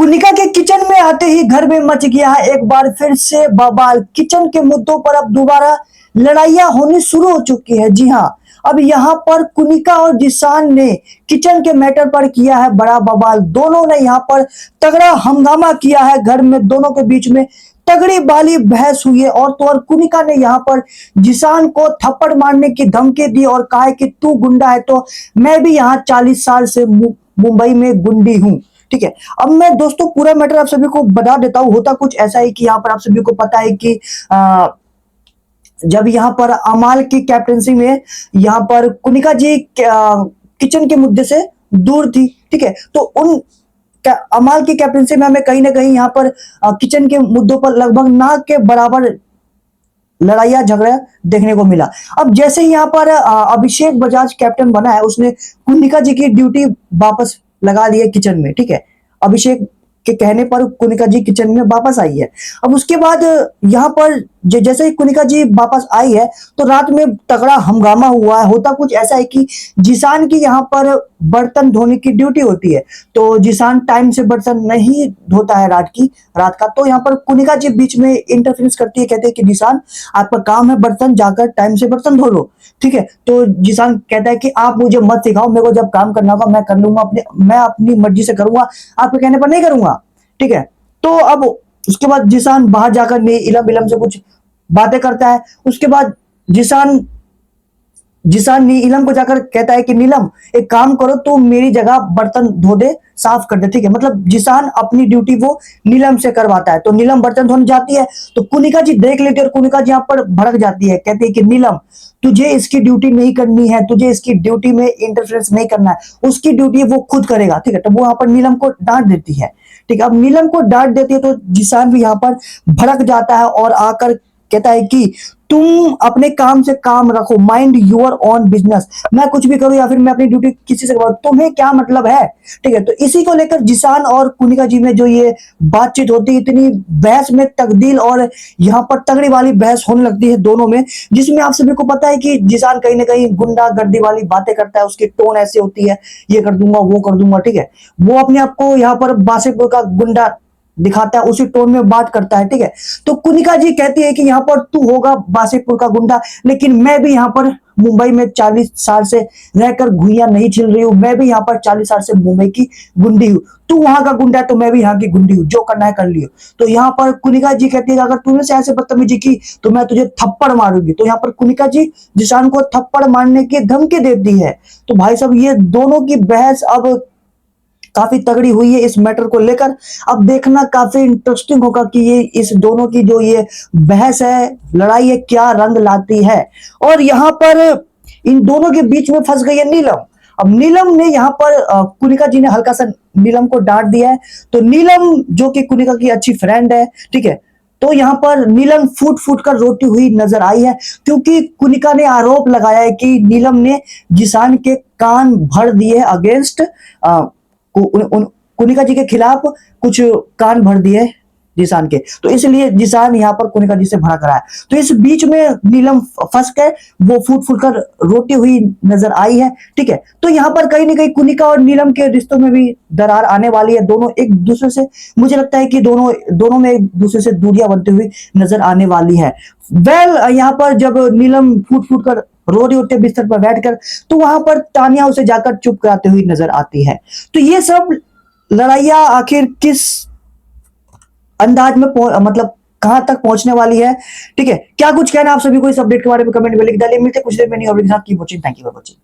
कुनिका के किचन में आते ही घर में मच गया है एक बार फिर से बवाल। किचन के मुद्दों पर अब दोबारा लड़ाइयां होनी शुरू हो चुकी है। जी हाँ, अब यहाँ पर कुनिका और जिसान ने किचन के मैटर पर किया है बड़ा बवाल। दोनों ने यहाँ पर तगड़ा हंगामा किया है। घर में दोनों के बीच में तगड़ी वाली बहस हुई है। और तो और कुनिका ने यहाँ पर जिसान को थप्पड़ मारने की धमकी दी और कहा है कि तू गुंडा है तो मैं भी यहाँ 40 साल से मुंबई में गुंडी हूँ। ठीक है, अब मैं दोस्तों पूरा मैटर आप सभी को बता देता हूं। होता कुछ ऐसा है कि यहाँ पर आप सभी को पता है कि जब यहाँ पर अमाल की कैप्टनसी में यहाँ पर कुनिका जी किचन के मुद्दे से दूर थी। ठीक है, तो उन अमाल की कैप्टनसी में हमें कहीं ना कहीं यहाँ पर किचन के मुद्दों पर लगभग ना के बराबर लड़ाइया झगड़ा देखने को मिला। अब जैसे ही यहाँ पर अभिषेक बजाज कैप्टन बना है, उसने कुनिका जी की ड्यूटी वापस लगा दी है किचन में। ठीक है, अभिषेक के कहने पर कुनिका जी किचन में वापस आई है। अब उसके बाद यहाँ पर जैसे ही कुनिका जी वापस आई है तो रात में तगड़ा हंगामा हुआ है। होता कुछ ऐसा है कि जिसान की यहाँ पर बर्तन धोने की ड्यूटी होती है, तो जिसान टाइम से बर्तन नहीं धोता है रात का। तो यहाँ पर कुनिका जी बीच में इंटरफेरेंस करती है, कहते हैं कि जिसान आपका काम है बर्तन जाकर टाइम से बर्तन धो लो। ठीक है, तो जिसान कहता है कि आप मुझे मत सिखाओ, मेरे को जब काम करना होगा मैं कर लूंगा, मैं अपनी मर्जी से करूंगा, आपके कहने पर नहीं करूंगा। ठीक है, तो अब उसके बाद जिसान बाहर जाकर इलम इलम से कुछ बातें करता है। उसके बाद जिसान नीलम को जाकर कहता है कि नीलम एक काम करो, तो मेरी जगह बर्तन धो दे, साफ कर दे। ठीक है, मतलब जिसान अपनी ड्यूटी वो नीलम से करवाता है। तो नीलम बर्तन धोने जाती है तो कुनिका जी देख लेती है और कुनिका जी यहाँ पर भड़क जाती है, कहती है कि नीलम तुझे इसकी ड्यूटी नहीं करनी है, तुझे इसकी ड्यूटी में इंटरफेरेंस नहीं करना है, उसकी ड्यूटी वो खुद करेगा। ठीक है, तो वो यहाँ पर नीलम को डांट देती है। ठीक है, अब नीलम को डांट देती है तो जिसान भी यहाँ पर भड़क जाता है और आकर कहता है कि तुम अपने काम से काम रखो, माइंड योर ओन बिजनेस। मैं कुछ भी करूं या फिर मैं अपनी ड्यूटी किसी से करूं, तुम्हें क्या मतलब है। ठीक है, तो इसी को लेकर जिसान और कुनिका जी में जो ये बातचीत होती है, इतनी बहस में तब्दील और यहाँ पर तगड़ी वाली बहस होने लगती है दोनों में, जिसमें आप सभी को पता है कि जिसान कहीं ना कहीं गुंडागर्दी वाली बातें करता है। उसकी टोन ऐसी होती है, ये कर दूंगा वो कर दूंगा। ठीक है, वो अपने आप को यहाँ पर बासेपुर का गुंडा दिखाता है, उसी टोन में बात करता है। ठीक है, तो कुनिका जी कहती है कि यहाँ पर तू होगा बासेपुर का गुंडा, लेकिन मैं भी यहाँ पर मुंबई में 40 साल से रहकर घुइयां नहीं छिल रही हूँ, मैं भी यहाँ पर 40 साल से मुंबई की गुंडी हूँ। तू वहां का गुंडा है तो मैं भी यहाँ की गुंडी हूँ, जो करना है कर लियो। तो यहाँ पर कुनिका जी कहती है अगर तूने से ऐसे बदतमीजी की तो मैं तुझे थप्पड़ मारूंगी। तो यहाँ पर कुनिका जी जिसान को थप्पड़ मारने की धमकी देती है। तो भाई साहब ये दोनों की बहस अब काफी तगड़ी हुई है इस मैटर को लेकर। अब देखना काफी इंटरेस्टिंग होगा कि ये इस दोनों की जो ये बहस है, लड़ाई है, क्या रंग लाती है। और यहाँ पर इन दोनों के बीच में फंस गई है नीलम। अब नीलम ने यहाँ पर कुनिका जी ने हल्का सा नीलम को डांट दिया है, तो नीलम जो कि कुनिका की अच्छी फ्रेंड है, ठीक है, तो यहाँ पर नीलम फूट फूट कर रोती हुई नजर आई है, क्योंकि कुनिका ने आरोप लगाया है कि नीलम ने जिसान के कान भर दिए अगेंस्ट कुनिका जी के खिलाफ, कुछ कान भर दिए जिसान के, तो इसलिए जिसान यहाँ पर कुनिका जी से भड़क रहा है। तो इस बीच में नीलम फंस कर वो फूट फूट कर रोती हुई नजर आई है। ठीक है, तो यहाँ पर कहीं ना कहीं कुनिका और नीलम के रिश्तों में भी दरार आने वाली है। दोनों एक दूसरे से, मुझे लगता है कि दोनों में एक दूसरे से दूरियां बनती हुई नजर आने वाली है। यहाँ पर जब नीलम फूट फूट कर रो रही होती है बिस्तर पर बैठकर, तो वहां पर तानिया उसे जाकर चुप कराते हुई नजर आती है। तो ये सब लड़ाइयां आखिर किस अंदाज में मतलब कहां तक पहुंचने वाली है। ठीक है, क्या कुछ कहना आप सभी को इस अपडेट के बारे में कमेंट में लिख डालिए। मिलते कुछ देर में नहीं और थैंक यू फॉर वॉचिंग।